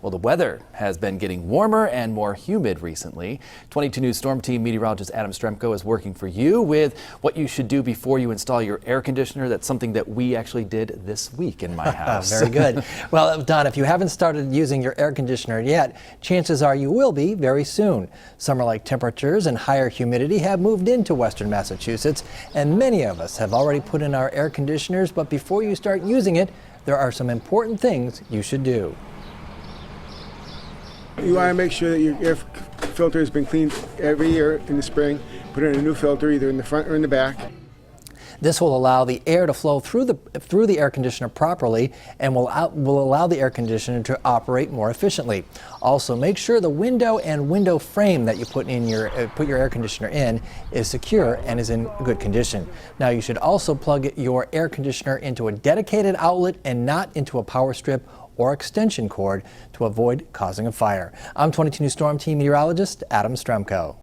Well, the weather has been getting warmer and more humid recently. 22 News Storm Team meteorologist Adam Stremko is working for you with what you should do before you install your air conditioner. That's something that we actually did this week in my house. Very good. Well, Don, if you haven't started using your air conditioner yet, chances are you will be very soon. Summer-like temperatures and higher humidity have moved into western Massachusetts, and many of us have already put in our air conditioners, but before you start using it, there are some important things you should do. You want to make sure that your air filter has been cleaned every year in the spring. Put in a new filter either in the front or in the back. This will allow the air to flow through the air conditioner properly and will allow the air conditioner to operate more efficiently. Also, make sure the window and window frame that you put your air conditioner in is secure and is in good condition. Now, you should also plug your air conditioner into a dedicated outlet and not into a power strip or extension cord to avoid causing a fire. I'm 22 News Storm Team meteorologist Adam Stremko.